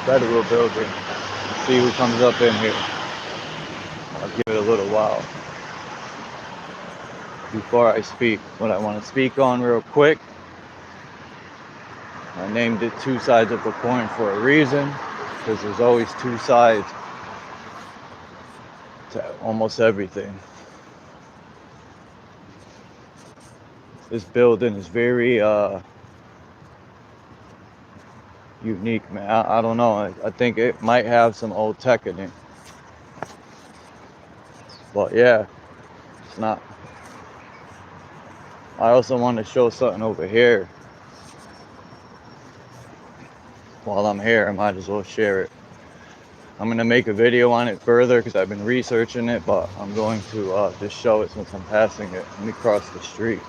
federal building. See who comes up in here. I'll give it a little while before I speak what I want to speak on real quick. I named it Two Sides of a Coin for a reason, because there's always two sides to almost everything. This building is very unique, man. I don't know. I think it might have some old tech in it. But yeah, it's not. I also want to show something over here. While I'm here, I might as well share it. I'm going to make a video on it further because I've been researching it, but I'm going to just show it since I'm passing it. Let me cross the street.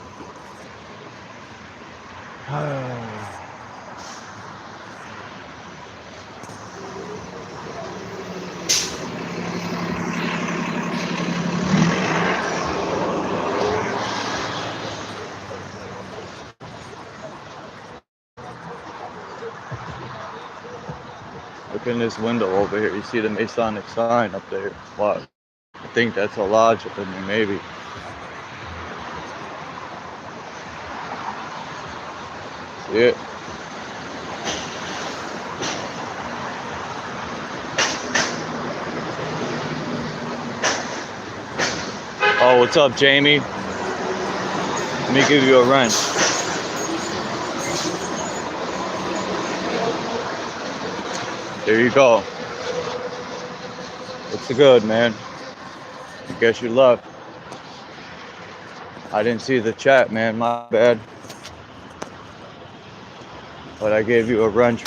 Look in this window over here. You see the Masonic sign up there. Wow. I think that's a lodge up in there, maybe. See it? Oh, what's up, Jamie? Let me give you a wrench. There you go. What's the good, man? I guess you left. I didn't see the chat, man. My bad. But I gave you a wrench.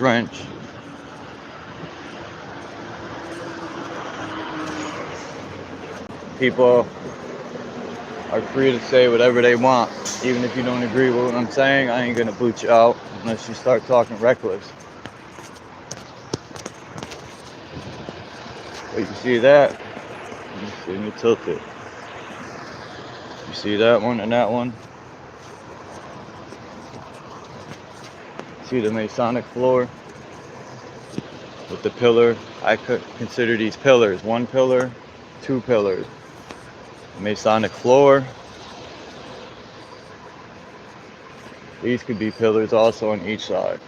People are free to say whatever they want. Even if you don't agree with what I'm saying, I ain't gonna boot you out unless you start talking reckless. But you see that? Let me tilt it. You see that one and that one? See the Masonic floor with the pillar? I could consider these pillars. One pillar, two pillars. Masonic floor. These could be pillars also on each side.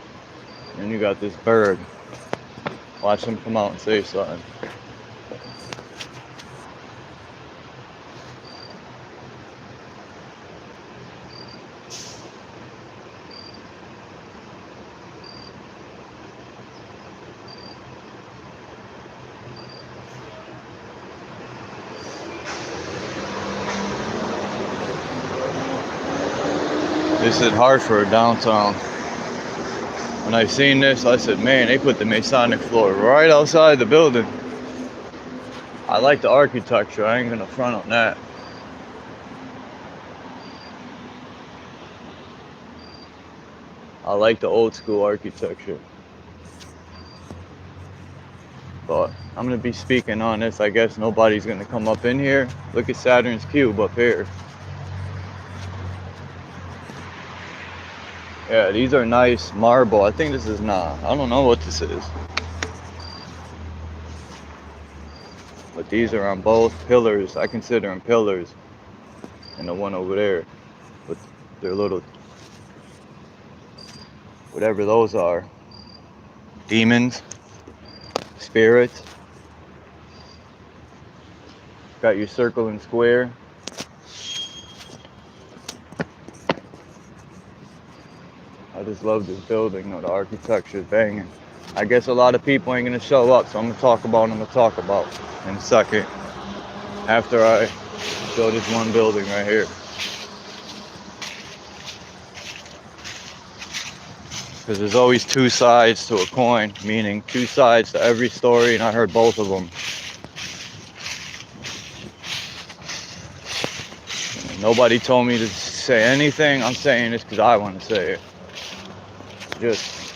And you got this bird. Watch him come out and say something. This is Hartford, downtown. When I seen this, I said, man, they put the Masonic floor right outside the building. I like the architecture. I ain't gonna front on that. I like the old school architecture. But I'm gonna be speaking on this. I guess nobody's gonna come up in here. Look at Saturn's cube up here. Yeah, these are nice marble. I think this is not. I don't know what this is. But these are on both pillars. I consider them pillars. And the one over there with their little, whatever those are. Demons, spirits. Got your circle and square. I just love this building. The architecture is banging. I guess a lot of people ain't gonna show up, so I'm gonna talk about in a second. After I show this one building right here. Because there's always two sides to a coin, meaning two sides to every story, and I heard both of them. Nobody told me to say anything. I'm saying this because I want to say it. Just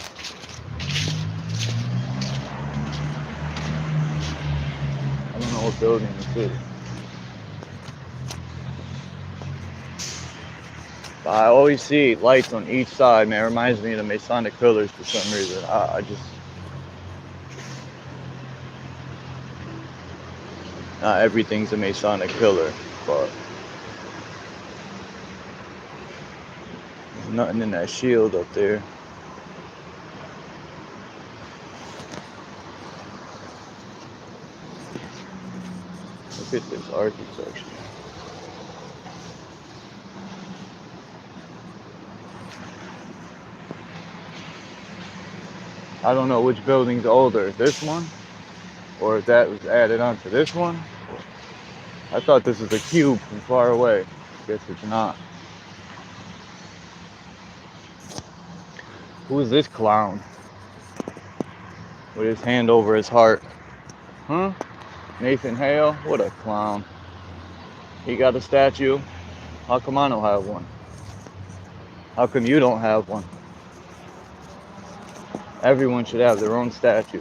I don't know what building this is. But I always see lights on each side, man. It reminds me of the Masonic pillars for some reason. Not everything's a Masonic pillar, but there's nothing in that shield up there. Look at this architecture. I don't know which building's older, this one, or if that was added onto this one. I thought this was a cube from far away. Guess it's not. Who is this clown? With his hand over his heart. Huh? Nathan Hale? What a clown. He got a statue. How come I don't have one? How come you don't have one? Everyone should have their own statue.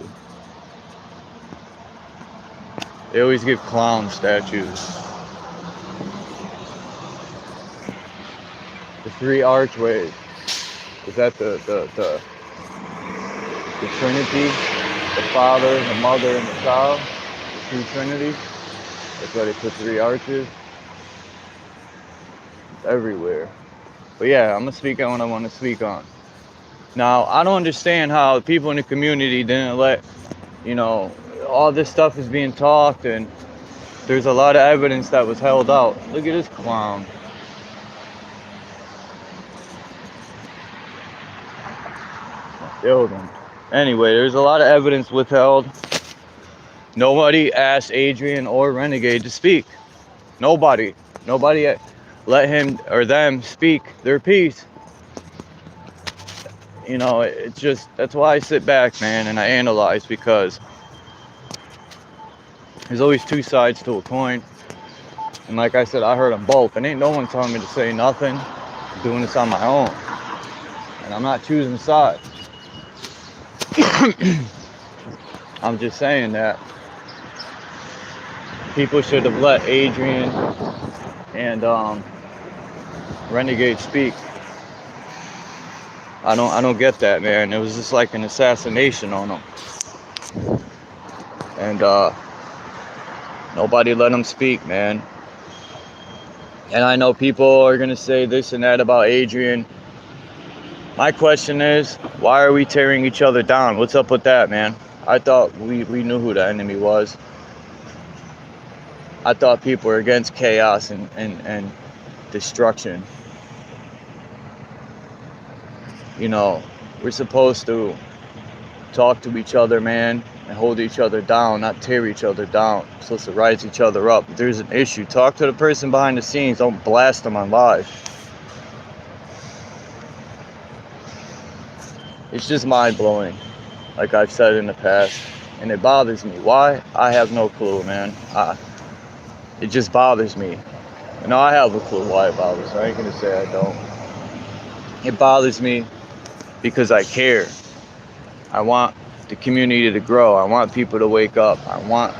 They always give clown statues. The three archways. Is that the Trinity? The Father, the Mother, and the Child? The true Trinity? That's why they put three arches. It's everywhere. But yeah, I'm going to speak on what I want to speak on. Now, I don't understand how people in the community didn't let, all this stuff is being talked, and there's a lot of evidence that was held out. Look at this clown. Building. Anyway, there's a lot of evidence withheld. Nobody asked Adrian or Renegade to speak. Nobody let him or them speak their piece. It's just, that's why I sit back, man, and I analyze, because there's always two sides to a coin. And like I said, I heard them both. And ain't no one telling me to say nothing. I'm doing this on my own. And I'm not choosing sides. I'm just saying that people should have let Adrian and Renegade speak. I don't get that, man. It was just like an assassination on them. And nobody let them speak, man. And I know people are gonna say this and that about Adrian. My question is, why are we tearing each other down? What's up with that, man? I thought we knew who the enemy was. I thought people were against chaos and destruction. We're supposed to talk to each other, man, and hold each other down, not tear each other down. We're supposed to rise each other up. If there's an issue, talk to the person behind the scenes. Don't blast them on live. It's just mind-blowing, like I've said in the past, and it bothers me. Why? I have no clue, man. It just bothers me. I have a clue why it bothers me. I ain't gonna say I don't. It bothers me because I care. I want the community to grow. I want people to wake up. I want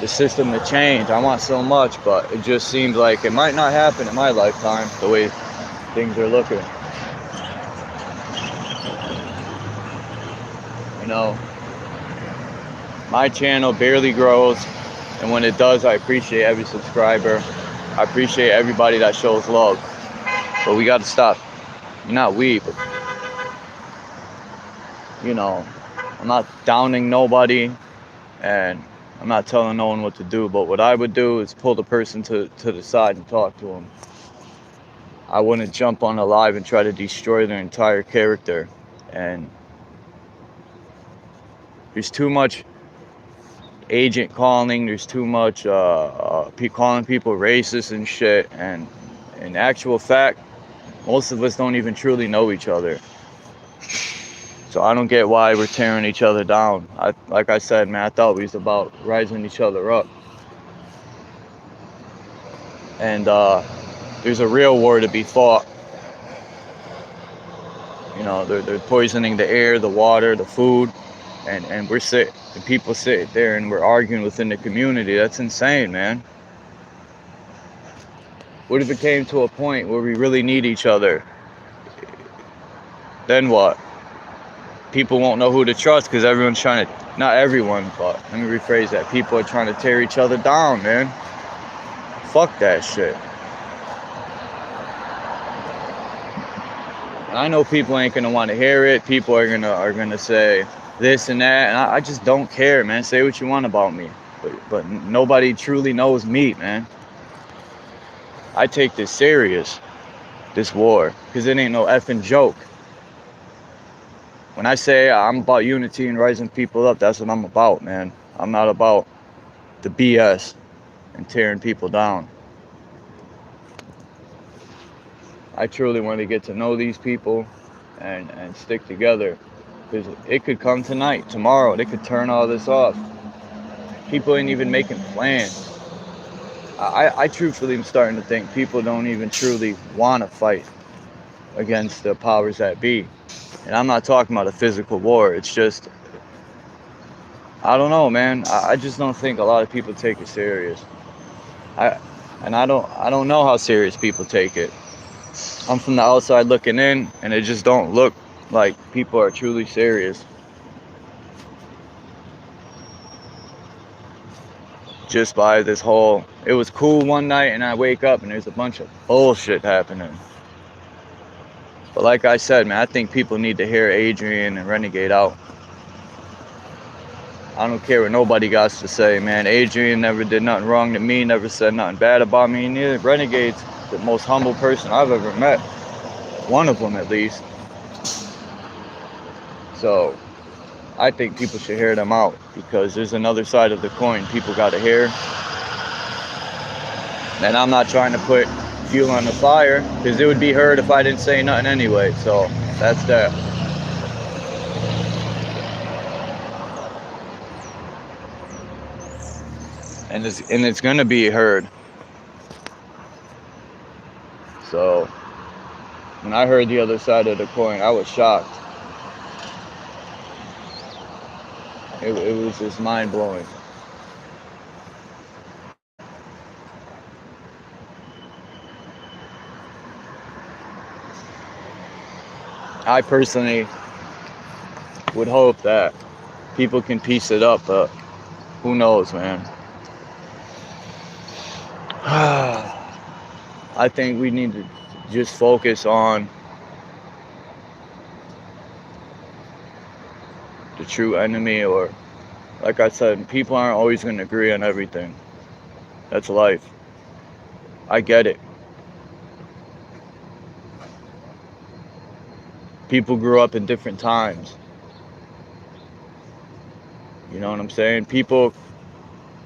the system to change. I want so much, but it just seems like it might not happen in my lifetime, the way things are looking. My channel barely grows, and when it does, I appreciate every subscriber. I appreciate everybody that shows love. But we got to stop. Not we, but I'm not downing nobody, and I'm not telling no one what to do, but what I would do is pull the person to the side and talk to them. I wouldn't jump on a live and try to destroy their entire character. And there's too much agent calling, there's too much calling people racist and shit, and in actual fact, most of us don't even truly know each other. So I don't get why we're tearing each other down. Like I said, man, I thought we was about rising each other up. And there's a real war to be fought. They're poisoning the air, the water, the food, and we're sitting, and people sit there and we're arguing within the community. That's insane, man. What if it came to a point where we really need each other? Then what? people won't know who to trust because everyone's trying to, not everyone, but let me rephrase that. People are trying to tear each other down, man. Fuck that shit. I know people ain't gonna want to hear it. People are gonna say this and that, and I just don't care, man. Say what you want about me, but nobody truly knows me, man. I take this serious, this war, because it ain't no effing joke. When I say I'm about unity and rising people up, that's what I'm about, man. I'm not about the BS and tearing people down. I truly want to get to know these people and stick together, because it could come tonight, tomorrow, they could turn all this off. People ain't even making plans. I truthfully am starting to think people don't even truly want to fight against the powers that be. And I'm not talking about a physical war. It's just, I don't know, man. I just don't think a lot of people take it serious. I don't know how serious people take it. I'm from the outside looking in, and it just don't look like people are truly serious. Just by this whole, it was cool one night and I wake up and there's a bunch of bullshit happening. But like I said, man, I think people need to hear Adrian and Renegade out. I don't care what nobody got to say, man. Adrian never did nothing wrong to me, never said nothing bad about me. Neither. Renegade's the most humble person I've ever met. One of them, at least. So, I think people should hear them out, because there's another side of the coin people got to hear. And I'm not trying to put fuel on the fire, because it would be heard if I didn't say nothing anyway. So, that's that. And it's gonna be heard. So when I heard the other side of the coin, I was shocked. It was just mind blowing. I personally would hope that people can piece it up, but who knows, man. I think we need to just focus on the true enemy, or like I said, people aren't always going to agree on everything. That's life. I get it. People grew up in different times. You know what I'm saying? People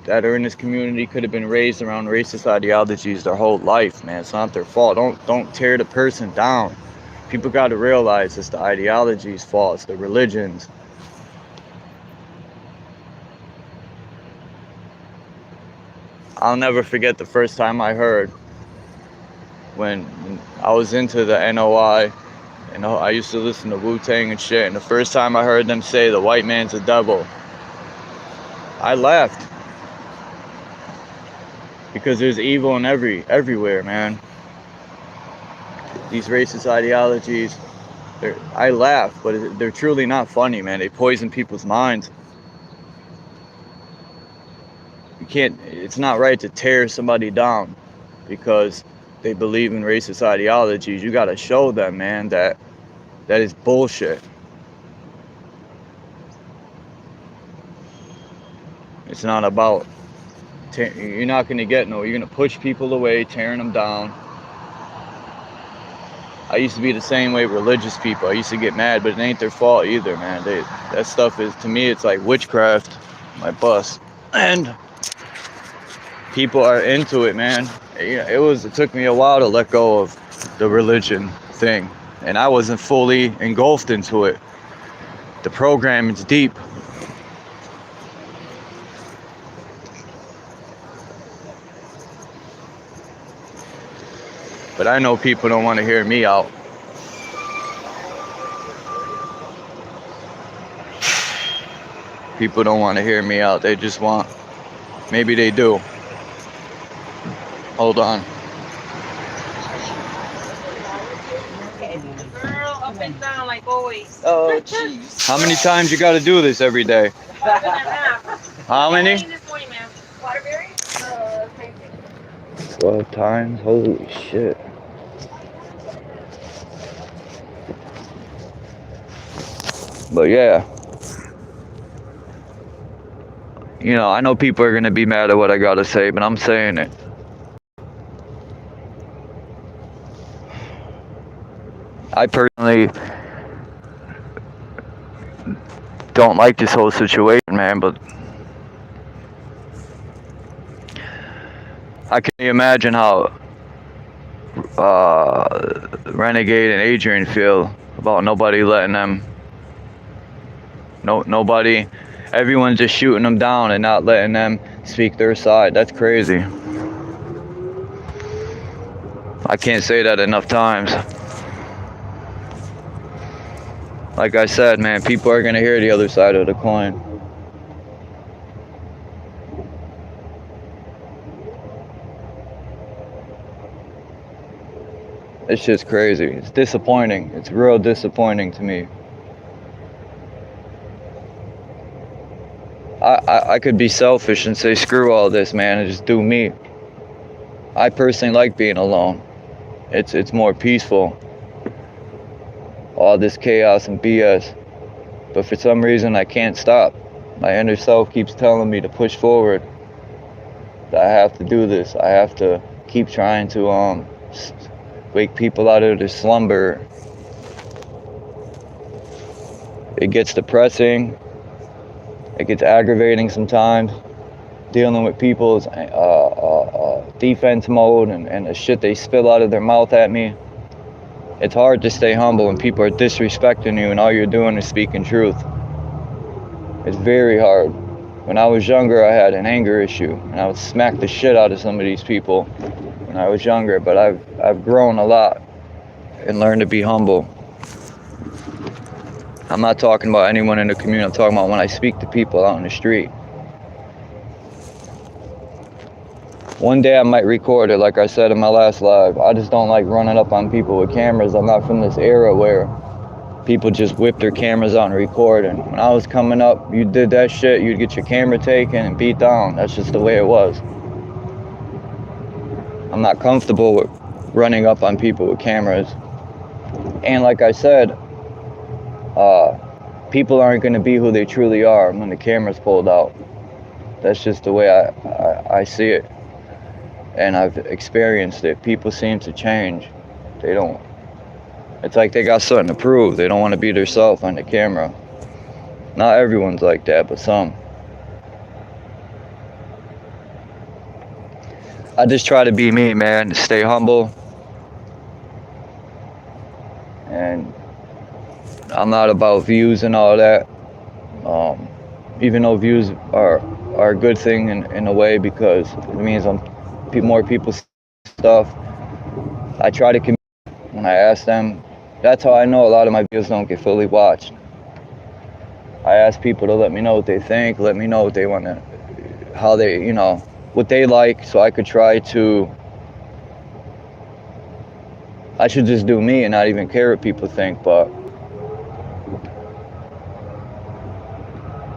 that are in this community could have been raised around racist ideologies their whole life, man. It's not their fault. Don't tear the person down. People got to realize it's the ideology's fault. It's the religions. I'll never forget the first time I heard, when I was into the NOI, and I used to listen to Wu-Tang and shit, and the first time I heard them say the white man's a devil, I laughed. Because there's evil in everywhere, man. These racist ideologies, I laugh, but they're truly not funny, man. They poison people's minds. It's not right to tear somebody down because they believe in racist ideologies. You gotta show them, man, that is bullshit. It's not about, you're not gonna get you're gonna push people away, tearing them down. I used to be the same way with religious people. I used to get mad, but it ain't their fault either, man. That stuff is, to me, it's like witchcraft, my bus. And people are into it, man. It took me a while to let go of the religion thing, and I wasn't fully engulfed into it. The program is deep. But I know people don't want to hear me out. People don't want to hear me out. They just want, maybe they do. Hold on. Girl, up and down like always. Oh, jeez. How many times you got to do this every day? More than half. How many? This morning, ma'am. Waterberry? Thank you. 12 times? Holy shit. But yeah. You know, I know people are going to be mad at what I got to say, but I'm saying it. I personally don't like this whole situation, man, but I can imagine how Renegade and Adrian feel about nobody letting them, nobody, everyone's just shooting them down and not letting them speak their side. That's crazy. I can't say that enough times. Like I said, man, people are gonna hear the other side of the coin. It's just crazy. It's disappointing. It's real disappointing to me. I could be selfish and say screw all this, man, and just do me. I personally like being alone. It's more peaceful. All this chaos and BS. But for some reason I can't stop. My inner self keeps telling me to push forward. That I have to do this. I have to keep trying to wake people out of their slumber. It gets depressing. It gets aggravating sometimes. Dealing with people's defense mode and the shit they spill out of their mouth at me. It's hard to stay humble when people are disrespecting you and all you're doing is speaking truth. It's very hard. When I was younger, I had an anger issue, and I would smack the shit out of some of these people when I was younger, but I've grown a lot and learned to be humble. I'm not talking about anyone in the community, I'm talking about when I speak to people out in the street. One day I might record it, like I said in my last live. I just don't like running up on people with cameras. I'm not from this era where people just whip their cameras out and record. And when I was coming up, you did that shit, you'd get your camera taken and beat down. That's just the way it was. I'm not comfortable with running up on people with cameras. And like I said, people aren't going to be who they truly are when the camera's pulled out. That's just the way I see it. And I've experienced it. People seem to change. They don't. It's like they got something to prove. They don't want to be themselves on the camera. Not everyone's like that, but some. I just try to be me, man. Stay humble. And I'm not about views and all that. Even though views are a good thing in a way because it means more people's stuff. I try to communicate when I ask them. That's how I know a lot of my videos don't get fully watched. I ask people to let me know what they think, let me know what they want to, how they, you know, what they like, so I could try to, I should just do me and not even care what people think, but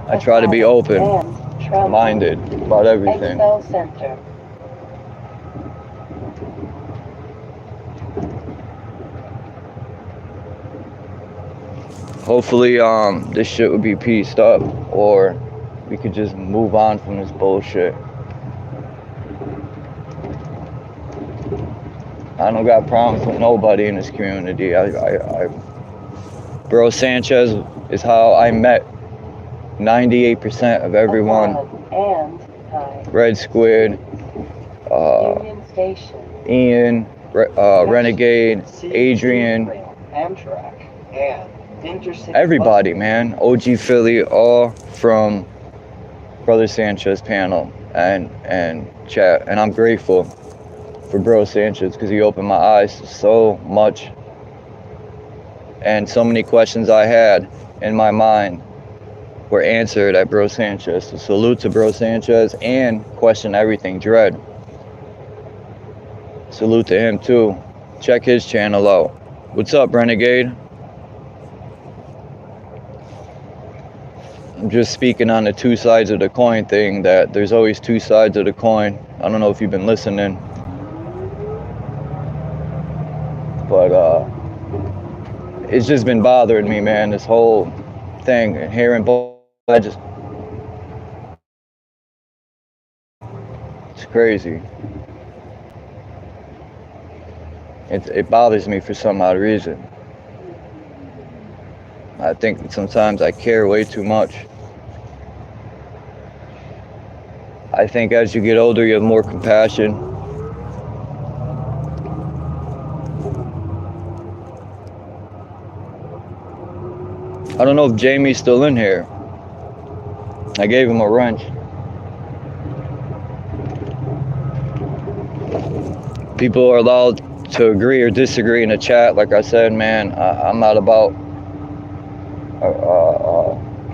I try to be open-minded about everything. Hopefully, this shit would be pieced up, or we could just move on from this bullshit. I don't got problems with nobody in this community. Bro Sanchez is how I met 98% of everyone. Red Squid, Ian, Renegade, Adrian, everybody, man. OG Philly, all from Brother Sanchez panel and chat. And I'm grateful for Bro Sanchez because he opened my eyes to so much. And so many questions I had in my mind were answered at Bro Sanchez. So salute to Bro Sanchez and Question Everything Dread. Salute to him too. Check his channel out. What's up, Renegade? I'm just speaking on the two sides of the coin thing, that there's always two sides of the coin. I don't know if you've been listening, but it's just been bothering me, man, this whole thing. And hearing both, it's crazy. It bothers me for some odd reason. I think that sometimes I care way too much. I think as you get older, you have more compassion. I don't know if Jamie's still in here. I gave him a wrench. People are allowed to agree or disagree in the chat. Like I said, man, I'm not about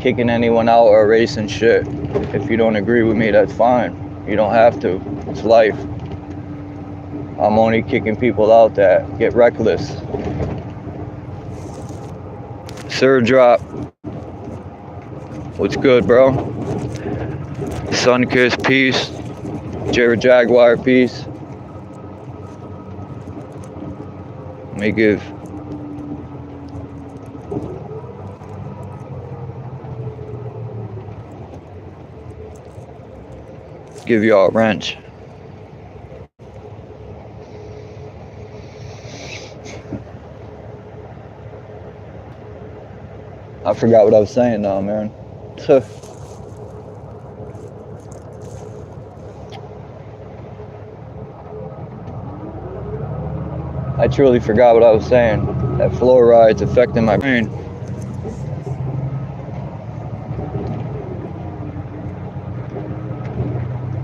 kicking anyone out or erasing shit. If you don't agree with me, that's fine. You don't have to. It's life. I'm only kicking people out that get reckless. Sir Drop. What's good, bro? Sunkiss, peace. Jared Jaguar, peace. Let me give y'all a wrench. I forgot what I was saying now, man. I truly forgot what I was saying. That fluoride's affecting my brain.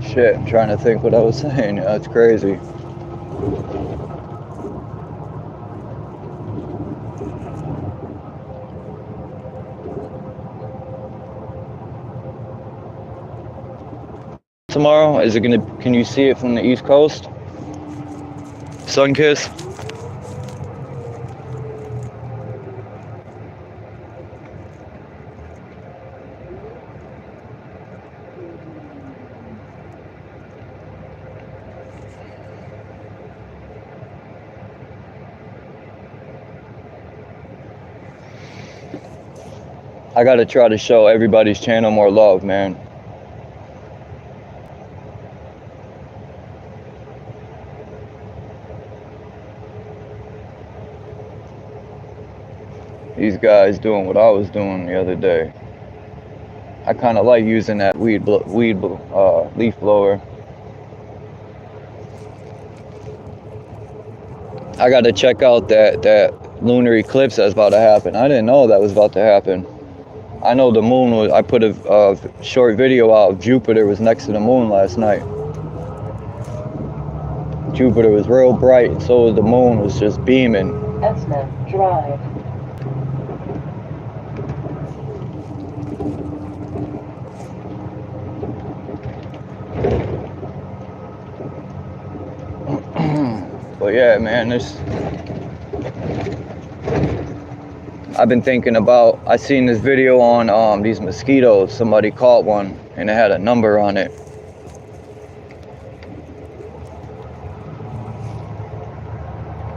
Shit, I'm trying to think what I was saying. That's crazy. Tomorrow, is it gonna, can you see it from the East Coast? Sunkiss? I gotta try to show everybody's channel more love, man. These guys doing what I was doing the other day. I kind of like using that leaf blower. I gotta check out that lunar eclipse that's about to happen. I didn't know that was about to happen. I know the moon was, I put a short video out of Jupiter was next to the moon last night. Jupiter was real bright, and so was the moon, was just beaming. Esna Drive. But yeah, man, I've been thinking about, I seen this video on these mosquitoes. Somebody caught one and it had a number on it.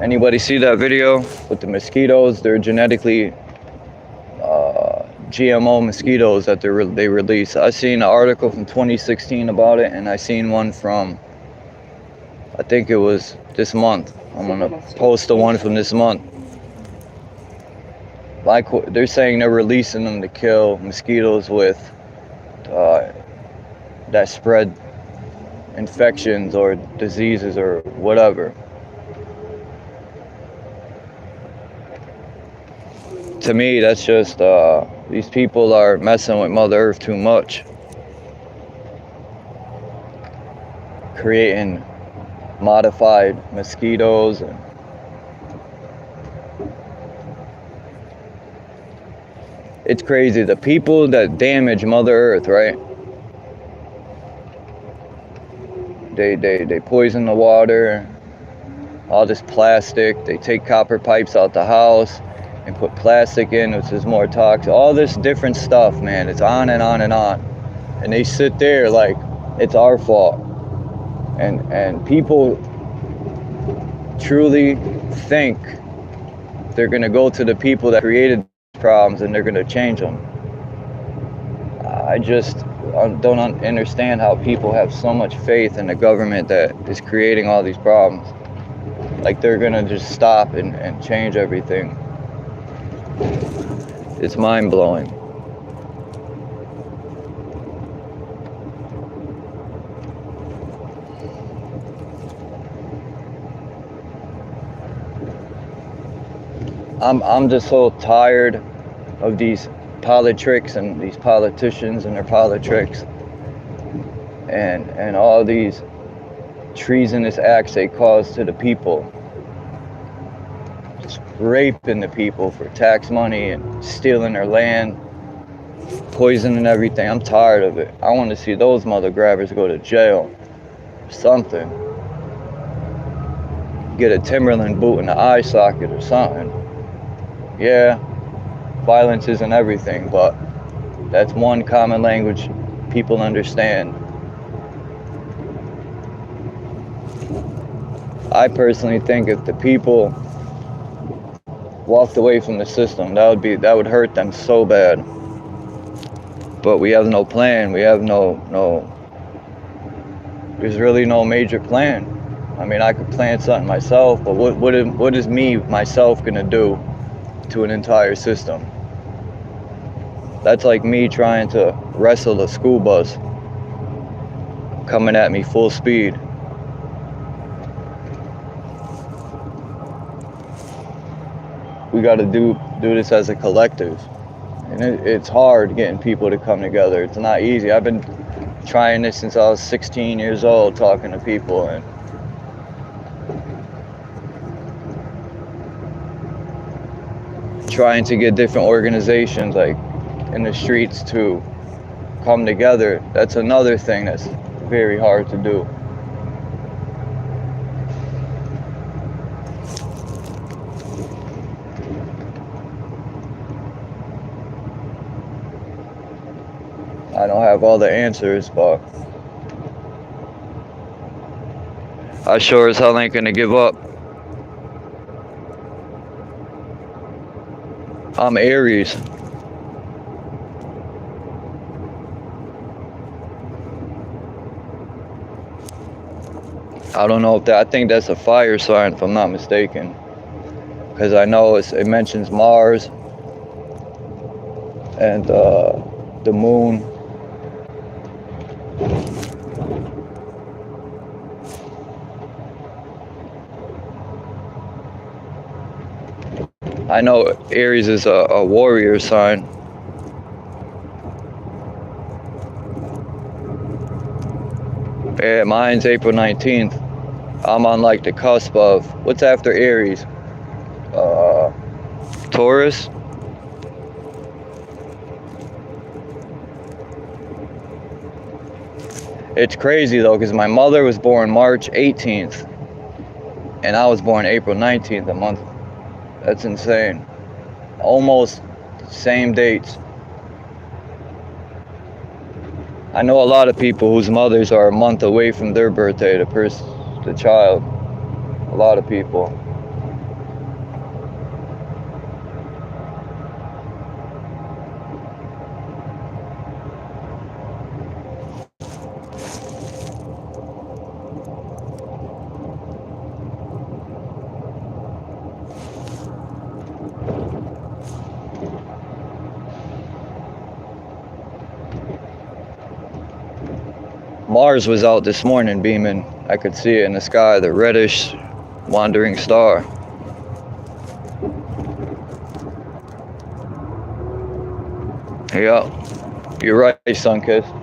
Anybody see that video with the mosquitoes? They're genetically GMO mosquitoes that they release. I seen an article from 2016 about it, and I seen one from, I think it was this month. I'm gonna post the one from this month. Like, they're saying they're releasing them to kill mosquitoes with that spread infections or diseases or whatever. To me, that's just these people are messing with Mother Earth too much, creating modified mosquitoes. And it's crazy, the people that damage Mother Earth, right? They poison the water, all this plastic, they take copper pipes out the house, and put plastic in, which is more toxic. All this different stuff, man. It's on and on and on. And they sit there like it's our fault. And people truly think they're gonna go to the people that created problems and they're gonna change them. I just don't understand how people have so much faith in the government that is creating all these problems. Like they're gonna just stop and change everything. It's mind-blowing. I'm just so tired of these politics and these politicians and their politics and all these treasonous acts they cause to the people. Just raping the people for tax money and stealing their land, poisoning everything. I'm tired of it. I want to see those mother grabbers go to jail. Something. Get a Timberland boot in the eye socket or something. Yeah, violence isn't everything, but that's one common language people understand. I personally think if the people walked away from the system, that would hurt them so bad. But we have no plan. We have there's really no major plan. I mean, I could plan something myself, but what is me, myself, gonna do to an entire system? That's like me trying to wrestle a school bus coming at me full speed. We got to do this as a collective, and it's hard getting people to come together. It's not easy. I've been trying this since I was 16 years old, talking to people and trying to get different organizations like in the streets to come together. That's another thing that's very hard to do. I don't have all the answers, but I sure as hell ain't gonna give up. I'm Aries. I don't know if I think that's a fire sign if I'm not mistaken. Because I know it mentions Mars and the moon. I know Aries is a warrior sign. Yeah, mine's April 19th. I'm on like the cusp of, what's after Aries? Taurus? It's crazy though, because my mother was born March 18th, and I was born April 19th, a month. That's insane. Almost same dates. I know a lot of people whose mothers are a month away from their birthday, the child. A lot of people. Mars was out this morning beaming. I could see it in the sky, the reddish wandering star. Yeah, you're right, Sunkiss.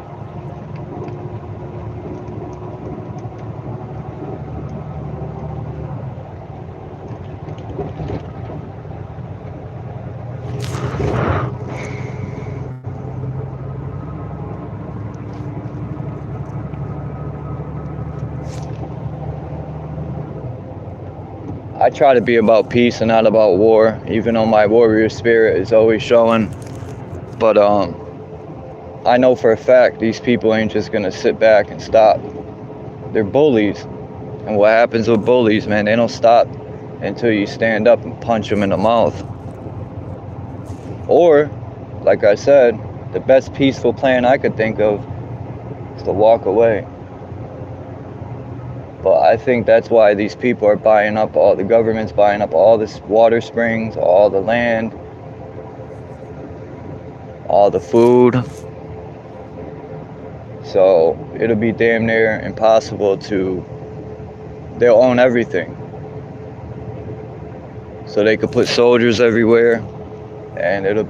I try to be about peace and not about war, even though my warrior spirit is always showing. But I know for a fact these people ain't just gonna sit back and stop. They're bullies. And what happens with bullies, man, they don't stop until you stand up and punch them in the mouth. Or, like I said, the best peaceful plan I could think of is to walk away. But I think that's why these people are buying up all the government's buying up all this water springs, all the land, all the food. So it'll be damn near impossible they'll own everything. So they could put soldiers everywhere, and it'll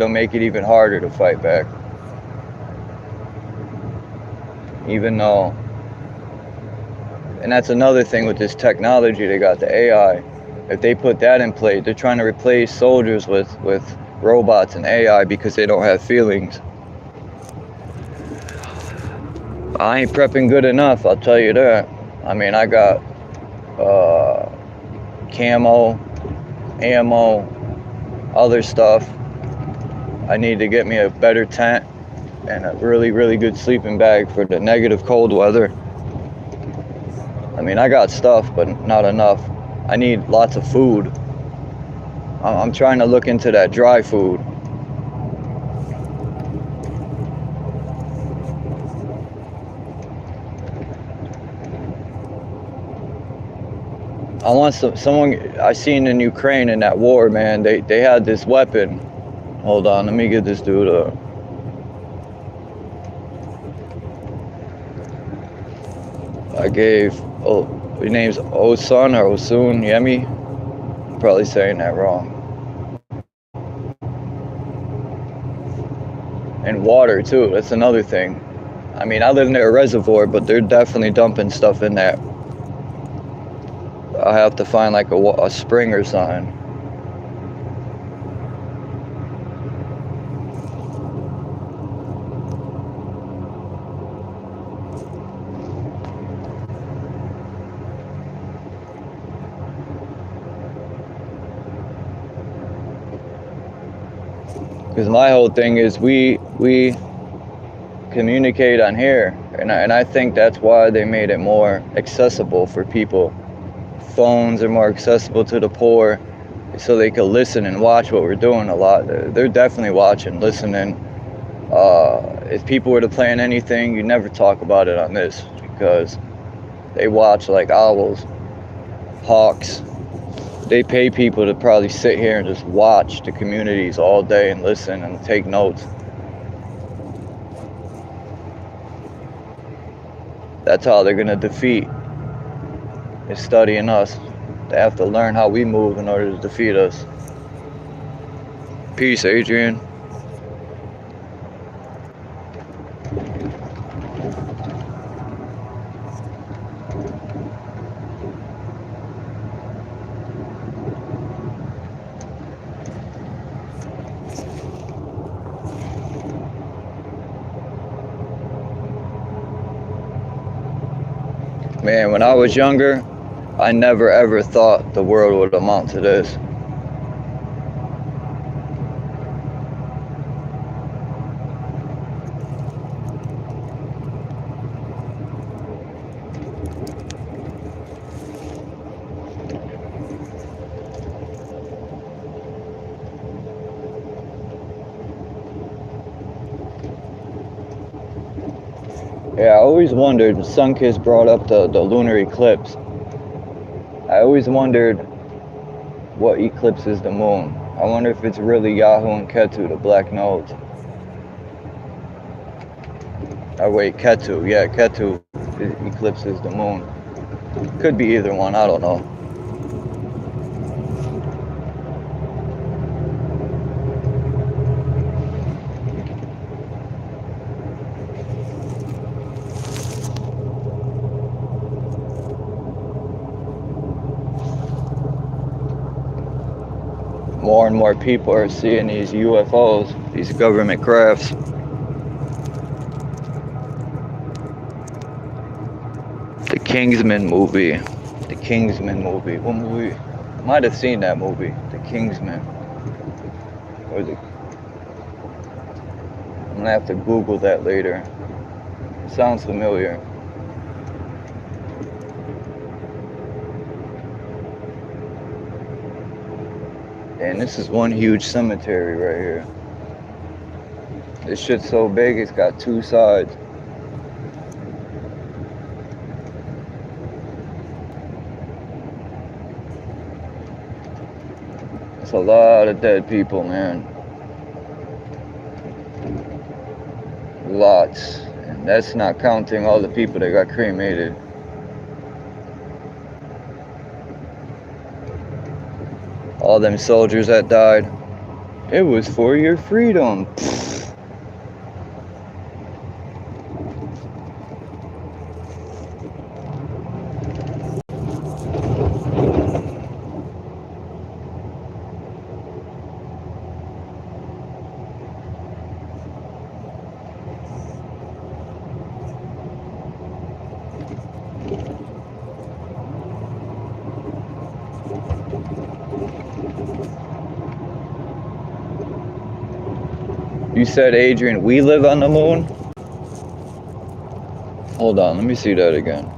make it even harder to fight back. Even though, and that's another thing with this technology, they got the AI. If they put that in place, they're trying to replace soldiers with robots and AI because they don't have feelings. I ain't prepping good enough, I'll tell you that. I mean, I got camo, ammo, other stuff. I need to get me a better tent and a really, really good sleeping bag for the negative cold weather. I mean, I got stuff, but not enough. I need lots of food. I'm trying to look into that dry food. I want someone I seen in Ukraine in that war, man. They had this weapon. Hold on, let me get this dude up. His name's Osun or Osun Yemi. Probably saying that wrong. And water too, that's another thing. I mean, I live near a reservoir, but they're definitely dumping stuff in that. I have to find like a spring or something. Because my whole thing is we communicate on here, and I think that's why they made it more accessible for people. Phones are more accessible to the poor, so they can listen and watch what we're doing a lot. They're definitely watching, listening. If people were to plan anything, you never talk about it on this, because they watch like owls, hawks. They pay people to probably sit here and just watch the communities all day and listen and take notes. That's how they're gonna defeat, is studying us. They have to learn how we move in order to defeat us. Peace, Adrian. Man, when I was younger, I never ever thought the world would amount to this. Yeah, I always wondered, Sunkiss brought up the lunar eclipse. I always wondered what eclipses the moon. I wonder if it's really Yahoo and Ketu, the black nodes. Oh wait, Ketu. Yeah, Ketu eclipses the moon. Could be either one, I don't know. More and more people are seeing these UFOs, these government crafts. The Kingsman movie. The Kingsman movie. What movie? Might have seen that movie. The Kingsman. Or the. I'm gonna have to Google that later. It sounds familiar. And this is one huge cemetery right here. This shit's so big, it's got two sides. It's a lot of dead people, man. Lots. And that's not counting all the people that got cremated. All them soldiers that died. It was for your freedom. You said, Adrian, we live on the moon? Hold on, let me see that again.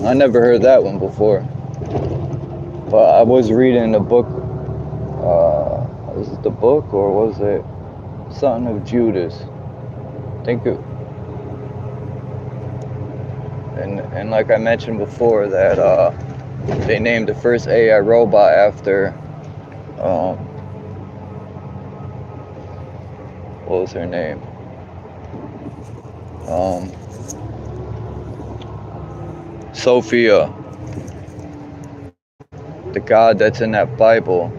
I never heard that one before. But I was reading a book. Was it the book or was it something of Judas? I think it. And like I mentioned before, that they named the first AI robot after what was her name? Sophia, the God that's in that Bible,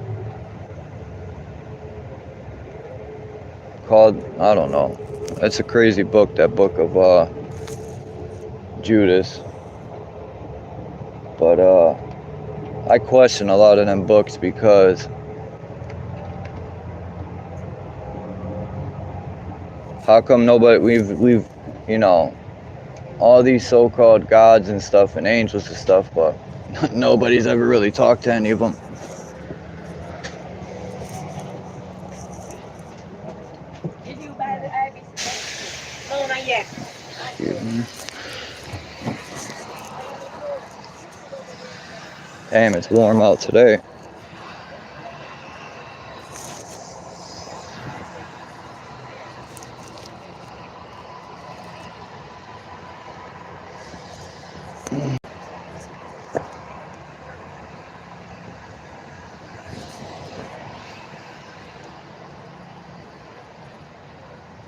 called, I don't know. That's a crazy book, that book of Judas. But I question a lot of them books because how come nobody, we've you know, all these so-called gods and stuff and angels and stuff, but nobody's ever really talked to any of them. Did you buy the IBC? No, not yet. Excuse me. Damn, it's warm out today.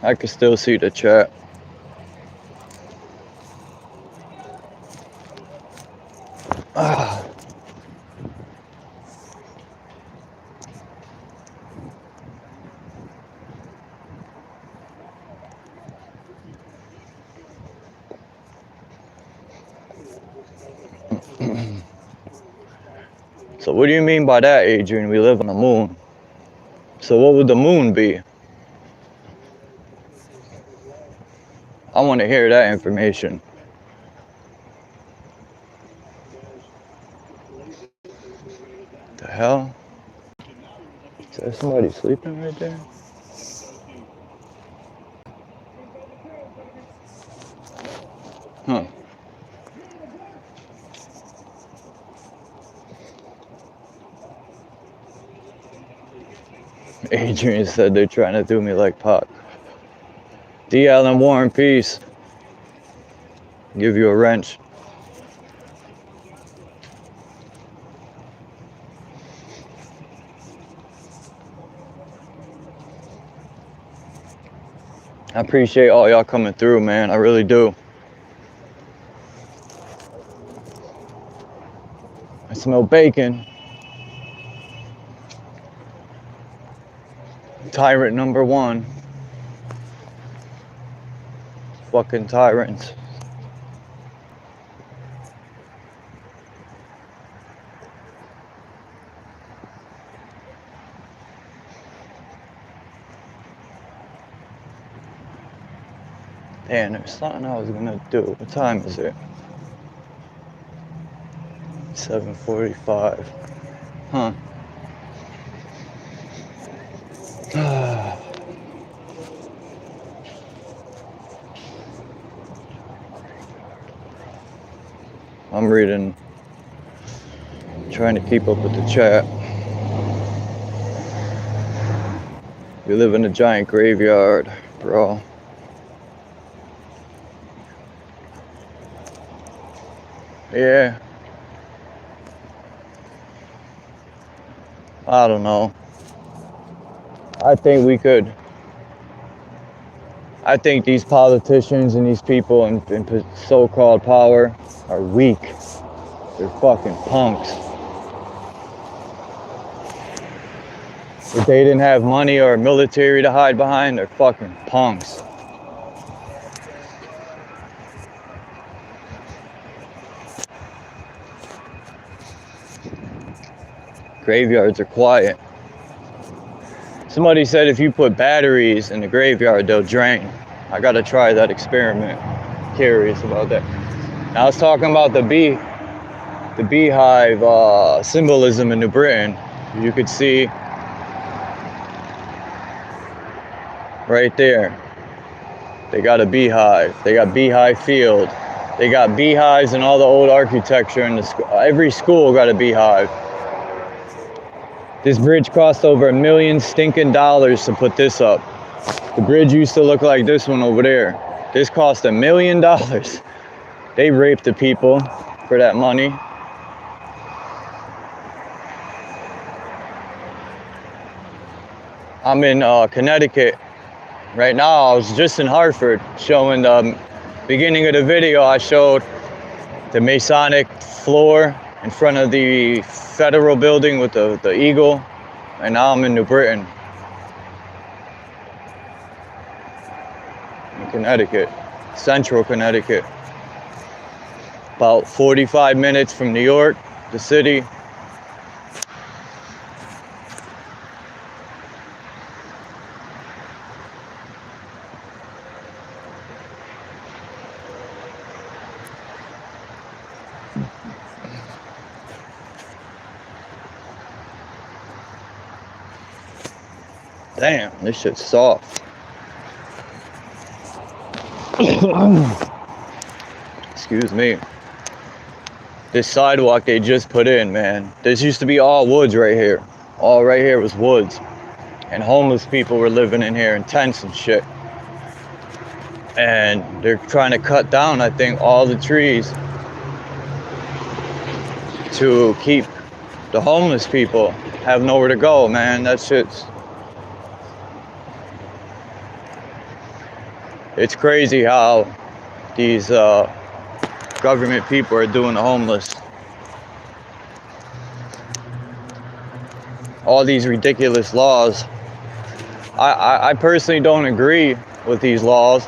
I can still see the chat. Ah. So what do you mean by that, Adrian? We live on the moon. So what would the moon be? I want to hear that information. The hell? Is there somebody sleeping right there? Huh. Adrian said they're trying to do me like Pac. D. Allen Warren, peace. Give you a wrench. I appreciate all y'all coming through, man. I really do. Smell bacon. Tyrant number one. Fucking tyrants. Damn, there's something I was gonna do. What time is it? 7:45. Huh. I'm reading, trying to keep up with the chat. We live in a giant graveyard, bro. Yeah. I don't know. I think these politicians and these people in so-called power are weak. They're fucking punks. If they didn't have money or military to hide behind, they're fucking punks. Graveyards are quiet. Somebody said if you put batteries in the graveyard, they'll drain. I gotta try that experiment. Curious about that. Now, I was talking about the beehive symbolism in New Britain. You could see right there. They got a beehive. They got Beehive Field. They got beehives in all the old architecture in the school. Every school got a beehive. This bridge cost over $1 million stinking dollars to put this up. The bridge used to look like this one over there. This cost $1 million. They raped the people for that money. I'm in Connecticut right now. I was just in Hartford showing the beginning of the video. I showed the Masonic floor in front of the federal building with the eagle, and now I'm in New Britain, in Connecticut, central Connecticut. About 45 minutes from New York, the city. Damn, this shit's soft. Excuse me. This sidewalk they just put in, man. This used to be all woods right here. All right here was woods. And homeless people were living in here in tents and shit. And they're trying to cut down, I think, all the trees to keep the homeless people have nowhere to go, man. That shit's... It's crazy how these government people are doing the homeless. All these ridiculous laws. I personally don't agree with these laws.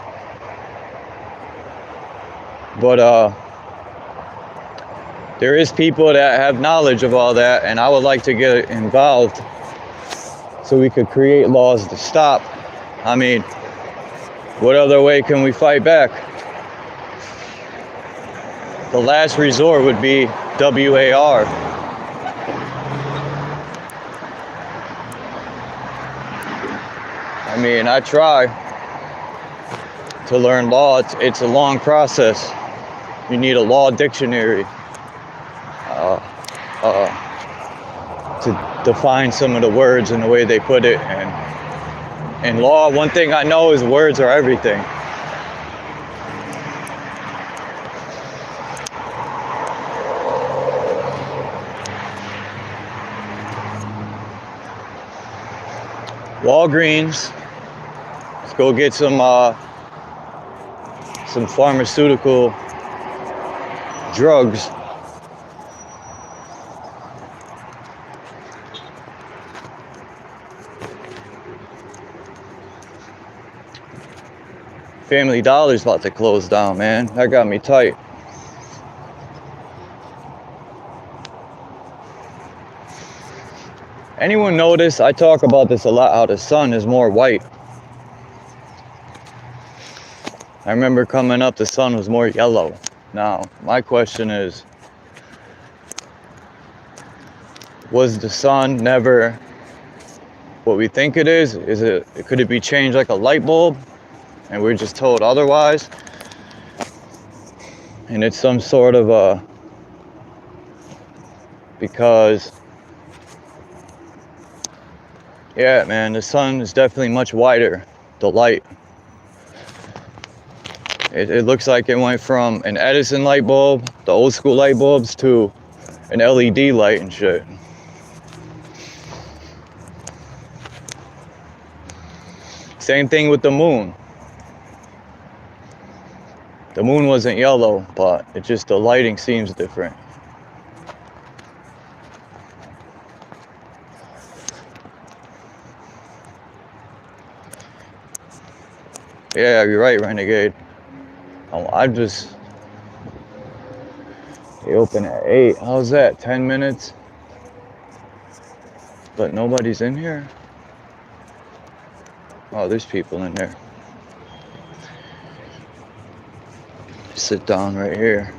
But there is people that have knowledge of all that, and I would like to get involved so we could create laws to stop. I mean, what other way can we fight back? The last resort would be WAR. I mean, I try to learn law. It's a long process. You need a law dictionary to define some of the words and the way they put it. And in law, one thing I know is words are everything. Walgreens. Let's go get some pharmaceutical drugs. Family Dollar's about to close down, man. That got me tight. Anyone notice, I talk about this a lot, how the sun is more white. I remember coming up, the sun was more yellow. Now, my question is, was the sun never what we think it is? Could it be changed like a light bulb and we're just told otherwise? And it's some sort of a, because, yeah, man, the sun is definitely much whiter, the light. It looks like it went from an Edison light bulb, the old school light bulbs, to an LED light and shit. Same thing with the moon. The moon wasn't yellow, but it just, the lighting seems different. Yeah, you're right, Renegade. They open at 8. How's that? 10 minutes? But nobody's in here? Oh, there's people in there. Sit down right here.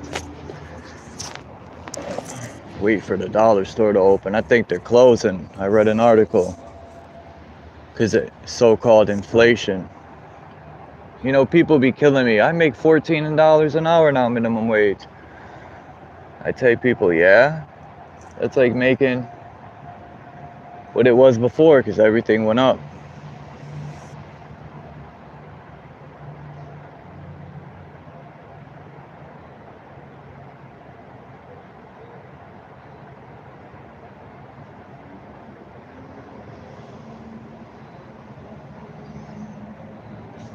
Wait for the dollar store to open. I think they're closing. I read an article. Because it's so-called inflation. You know, people be killing me. I make $14 an hour now, minimum wage. I tell people, yeah, that's like making what it was before, because everything went up.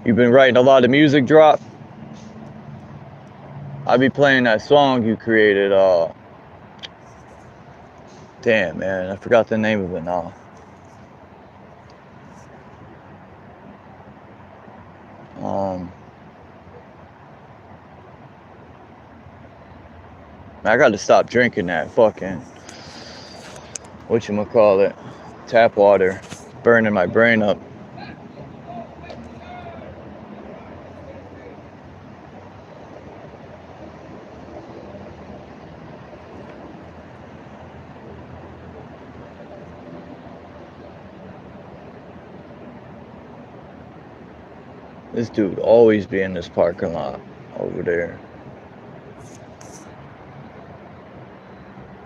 You've been writing a lot of music drop. I'll be playing that song you created. Damn, man, I forgot the name of it now. I got to stop drinking that fucking, whatchamacallit, tap water, burning my brain up. This dude always be in this parking lot over there.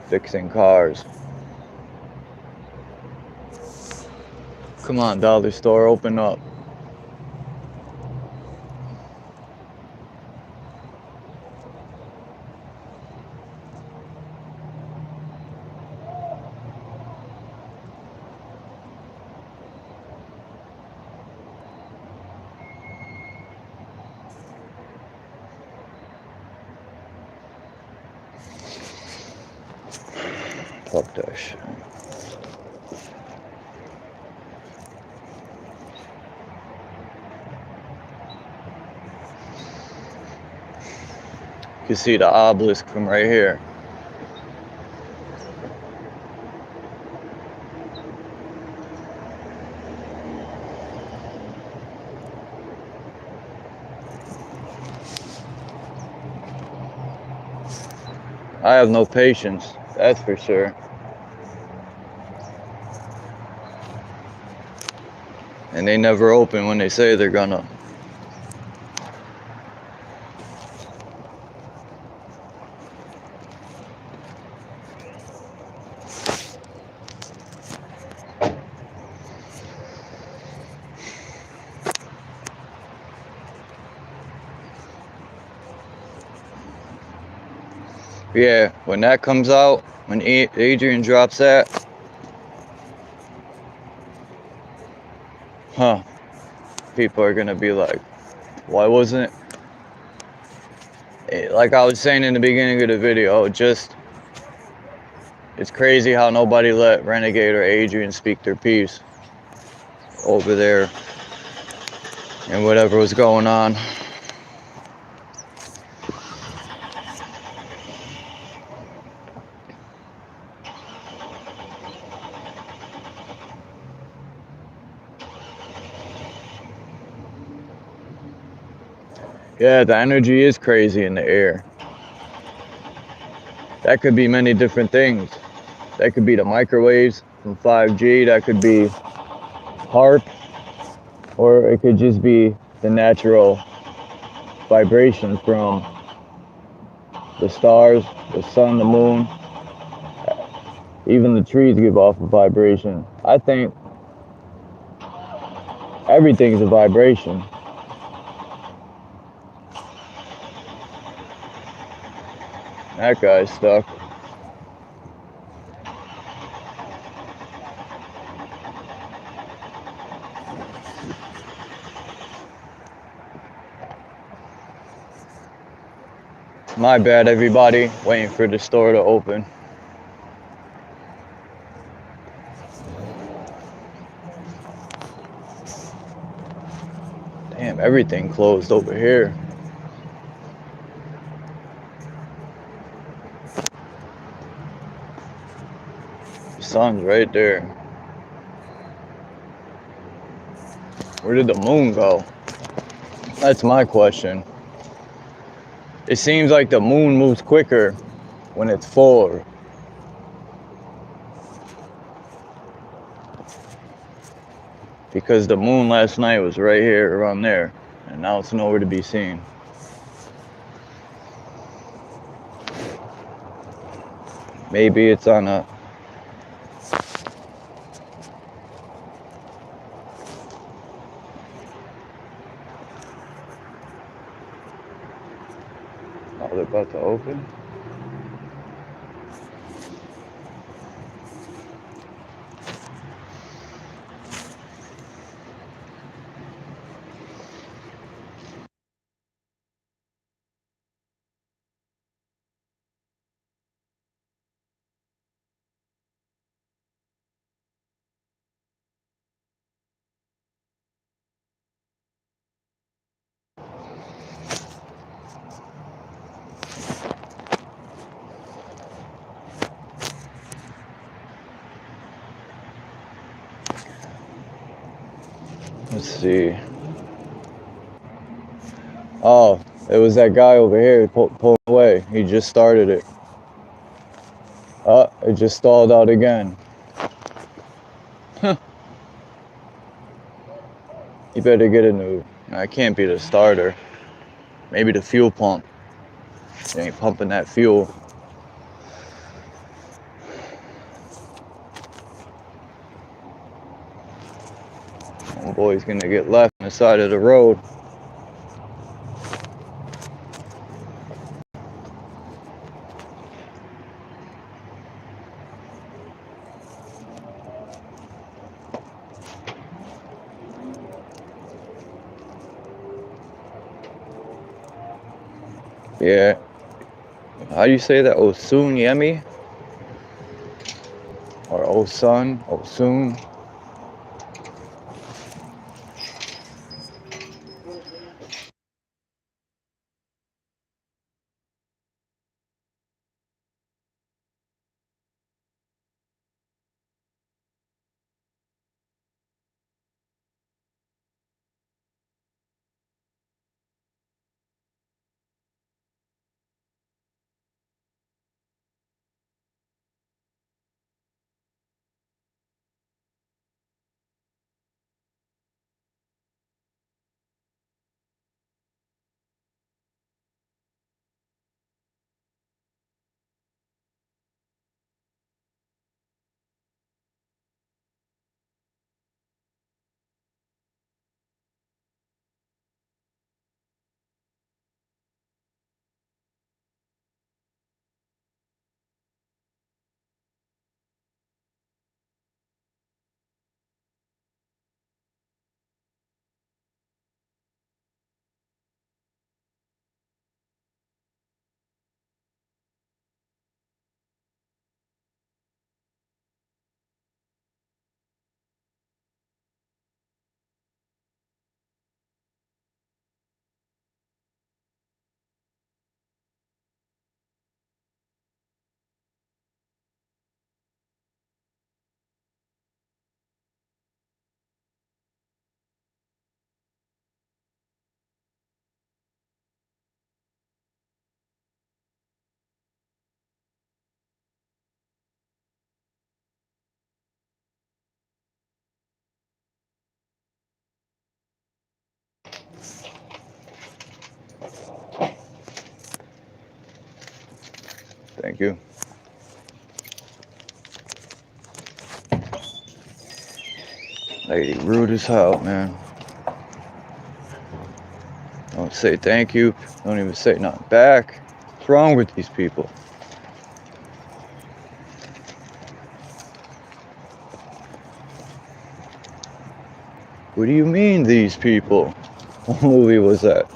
Fixing cars. Come on, dollar store, open up. Fuck that shit. You can see the obelisk from right here. I have no patience, that's for sure. And they never open when they say they're gonna. Yeah, when that comes out, when Adrian drops that, people are gonna be like, why wasn't it? Like I was saying in the beginning of the video, it's crazy how nobody let Renegade or Adrian speak their piece over there and whatever was going on. Yeah, the energy is crazy in the air. That could be many different things. That could be the microwaves from 5G. That could be HARP, or it could just be the natural vibration from the stars, the sun, the moon. Even the trees give off a vibration. I think everything's a vibration. That guy's stuck. My bad, everybody. Waiting for the store to open. Damn, everything closed over here. The sun's right there. Where did the moon go? That's my question. It seems like the moon moves quicker when it's full. Because the moon last night was right here around there, and now it's nowhere to be seen. Maybe it's on a... Oh, they're about to open? Let's see. Oh, it was that guy over here pulling away. He just started it. Oh, it just stalled out again. Huh. You better get a new... No, it can't be the starter. Maybe the fuel pump. They ain't pumping that fuel. Oh boy's gonna get left on the side of the road. Yeah. How do you say that? Osun Yemi? Or Osun? Osun? Thank you. Lady, rude as hell, man. Don't say thank you. Don't even say nothing back. What's wrong with these people? What do you mean, these people? What movie was that?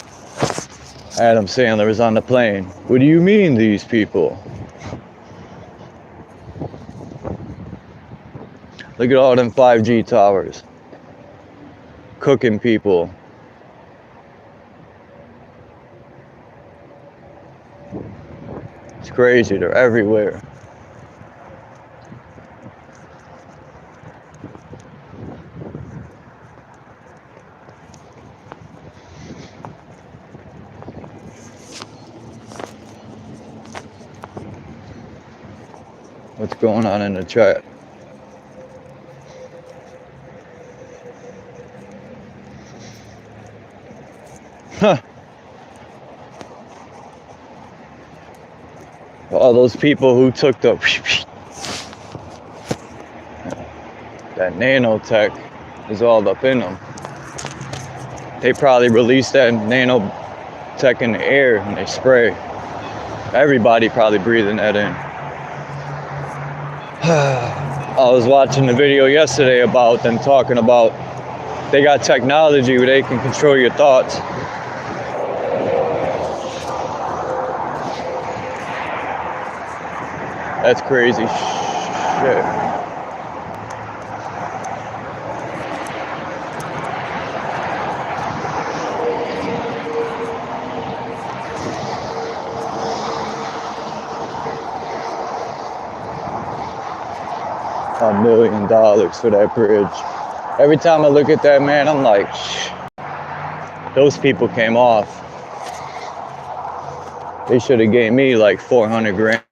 Adam Sandler was on the plane. What do you mean, these people? Look at all them 5G towers. Cooking people. It's crazy, they're everywhere. What's going on in the chat? Huh. All those people who took the that nanotech is all up in them. They probably released that nanotech in the air and they spray. Everybody probably breathing that in. I was watching the video yesterday about them talking about they got technology where they can control your thoughts. That's crazy shit. $1 million for that bridge. Every time I look at that, man, I'm like, those people came off. They should have gave me like 400 grand.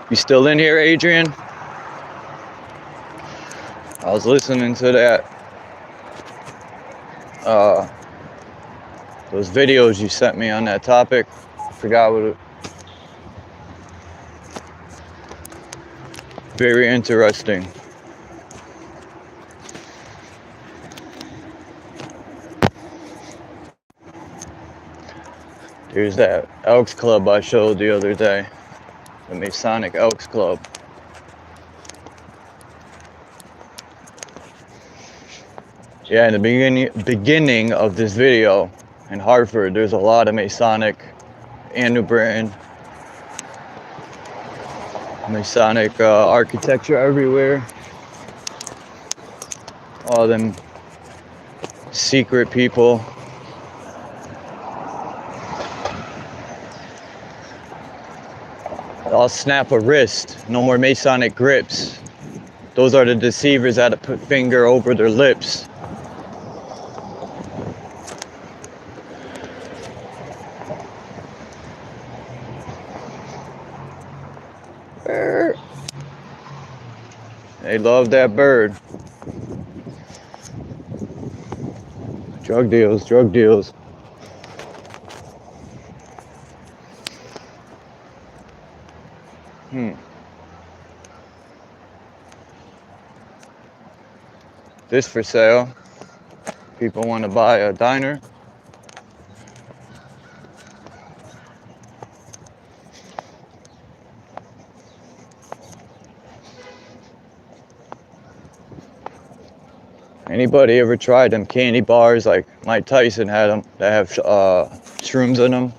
You still in here, Adrian? I was listening to that. Those videos you sent me on that topic. I forgot what it. Very interesting. There's that Elks Club I showed the other day. The Masonic Elks Club. Yeah, in the beginning of this video in Hartford, there's a lot of Masonic and New Britain. Masonic architecture everywhere. All them secret people. I'll snap a wrist. No more Masonic grips. Those are the deceivers that put finger over their lips. They love that bird. Drug deals, drug deals. This for sale. People want to buy a diner. Anybody ever tried them candy bars like Mike Tyson had them that have shrooms in them?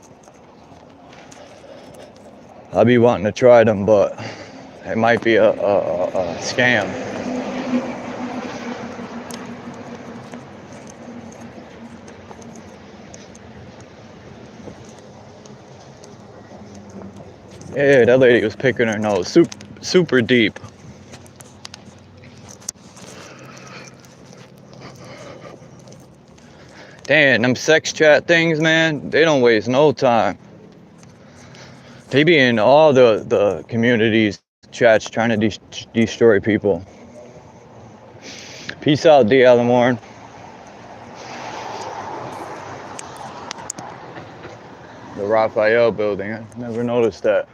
I'll be wanting to try them, but it might be a scam. Yeah, that lady was picking her nose super deep. Damn, them sex chat things, man, they don't waste no time. They be in all the communities chats trying to destroy people. Peace out, D. Alamorn. Raphael building. I never noticed that.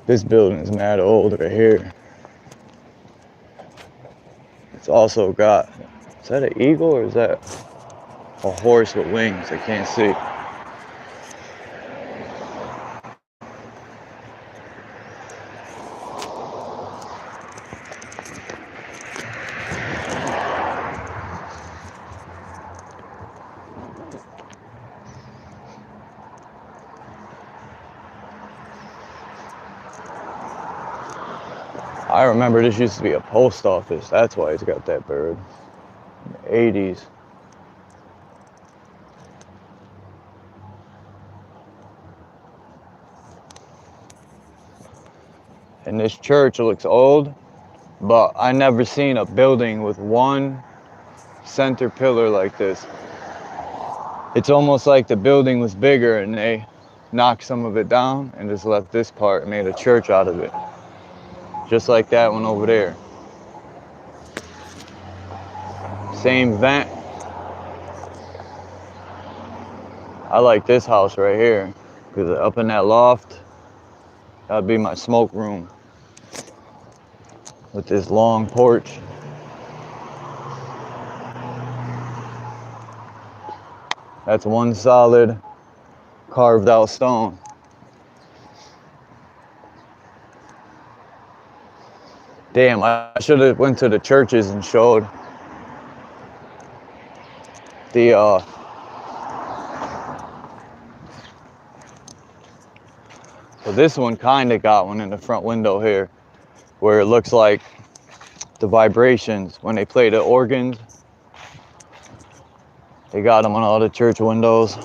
This building is mad old right here. It's also got, is that an eagle or is that a horse with wings? I can't see. I remember this used to be a post office. That's why it's got that bird. In the 80s. And this church looks old, but I never seen a building with one center pillar like this. It's almost like the building was bigger and they knocked some of it down and just left this part and made a church out of it. Just like that one over there. Same vent. I like this house right here because up in that loft, that'd be my smoke room with this long porch. That's one solid carved out stone. Damn, I should have went to the churches and showed the so this one kind of got one in the front window here where it looks like the vibrations when they play the organs. They got them on all the church windows.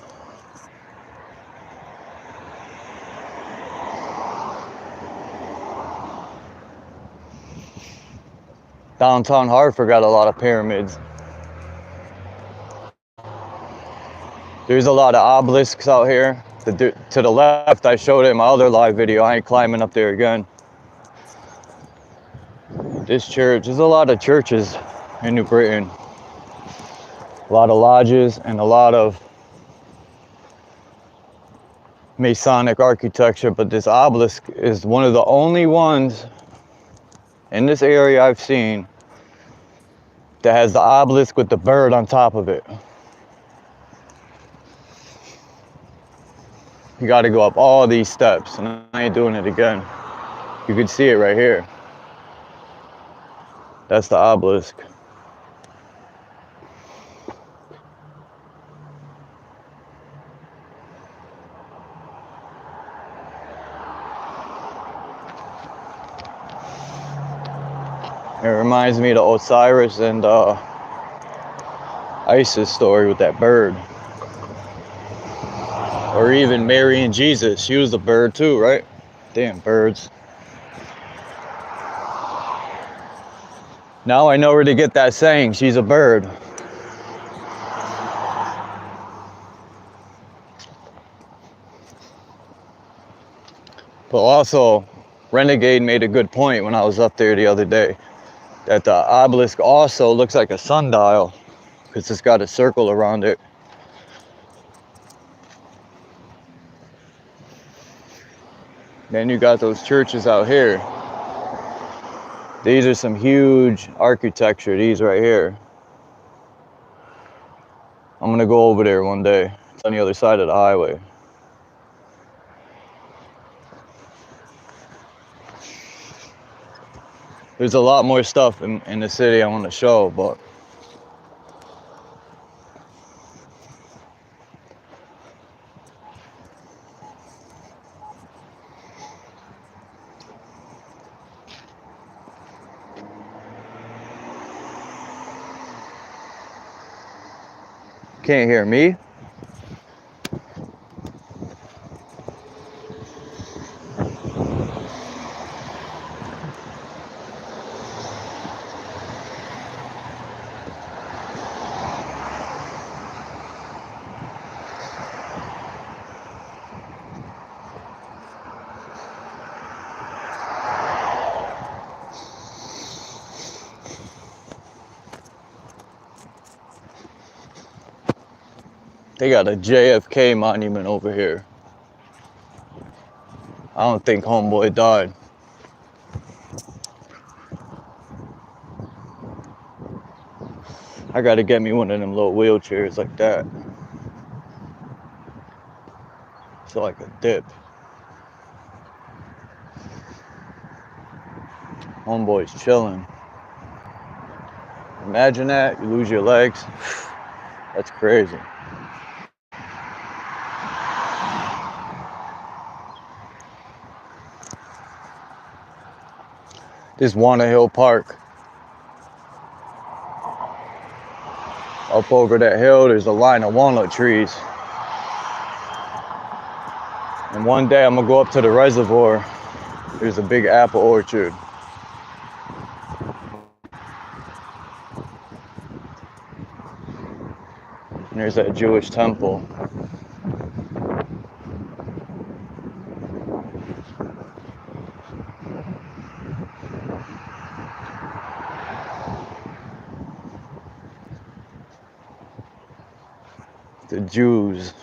Downtown Hartford got a lot of pyramids. There's a lot of obelisks out here. To the left, I showed it in my other live video. I ain't climbing up there again. This church, there's a lot of churches in New Britain. A lot of lodges and a lot of Masonic architecture, but this obelisk is one of the only ones in this area I've seen that has the obelisk with the bird on top of it. You got to go up all these steps, and I ain't doing it again. You can see it right here. That's the obelisk. It reminds me of the Osiris and Isis story with that bird. Or even Mary and Jesus. She was a bird too, right? Damn birds. Now I know where to get that saying, she's a bird. But also, Renegade made a good point when I was up there the other day. That the obelisk also looks like a sundial because it's got a circle around it. Then you got those churches out here. These are some huge architecture, these right here. I'm gonna go over there one day. It's on the other side of the highway. There's a lot more stuff in the city I want to show, but can't hear me. They got a JFK monument over here. I don't think homeboy died. I gotta get me one of them little wheelchairs like that. It's like a dip. Homeboy's chilling. Imagine that, you lose your legs. That's crazy. This Wanna Park. Up over that hill, there's a line of walnut trees. And one day I'm gonna go up to the reservoir. There's a big apple orchard. And there's that Jewish temple. The Jews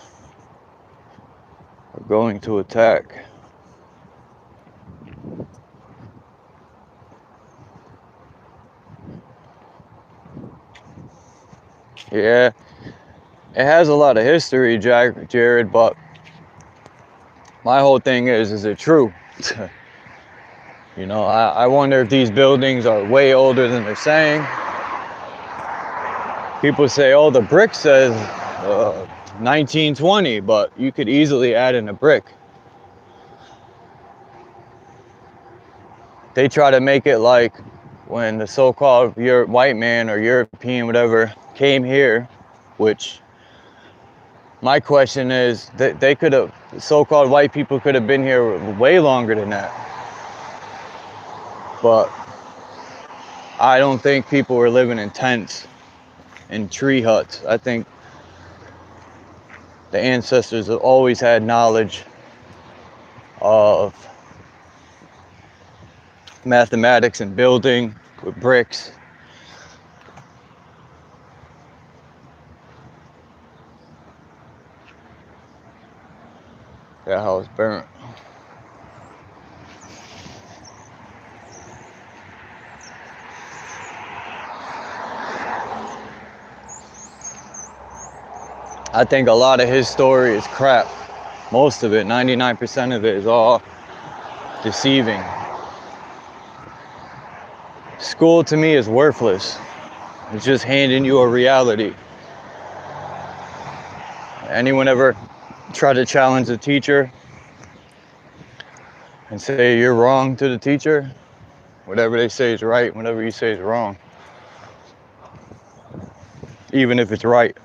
are going to attack. Yeah, it has a lot of history, Jared, but my whole thing is it true? You know, I wonder if these buildings are way older than they're saying. People say, oh, the brick says 1920, but you could easily add in a brick. They try to make it like when the so-called white man or European, whatever, came here, which my question is that they could have, so-called white people could have been here way longer than that. But I don't think people were living in tents and tree huts. I think the ancestors have always had knowledge of mathematics and building with bricks. That house burnt. I think a lot of his story is crap. Most of it, 99% of it, is all deceiving. School to me is worthless. It's just handing you a reality. Anyone ever try to challenge a teacher and say you're wrong to the teacher? Whatever they say is right, whatever you say is wrong. Even if it's right.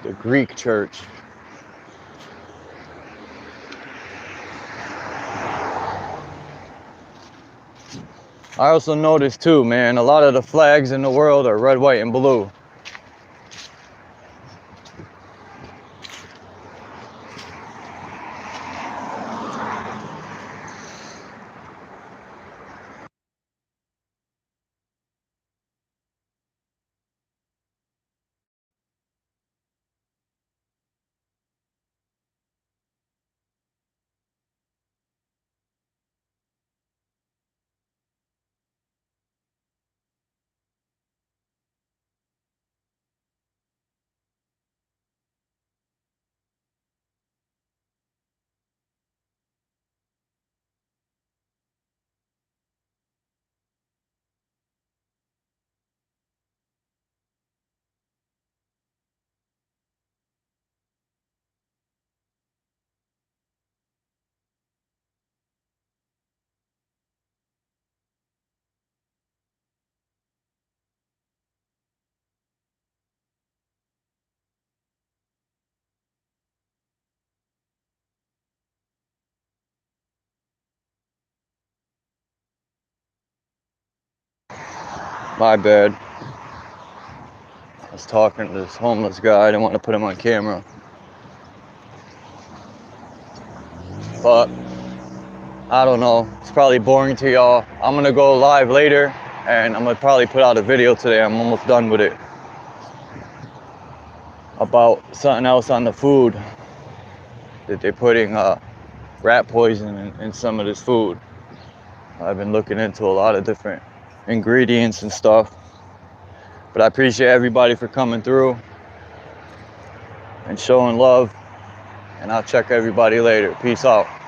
The Greek church. I also noticed too, man, a lot of the flags in the world are red, white, and blue. My bad. I was talking to this homeless guy. I didn't want to put him on camera. But I don't know, it's probably boring to y'all. I'm gonna go live later and I'm gonna probably put out a video today. I'm almost done with it. About something else on the food, that they're putting rat poison in some of this food. I've been looking into a lot of different ingredients and stuff. But I appreciate everybody for coming through and showing love. And I'll check everybody later. Peace out.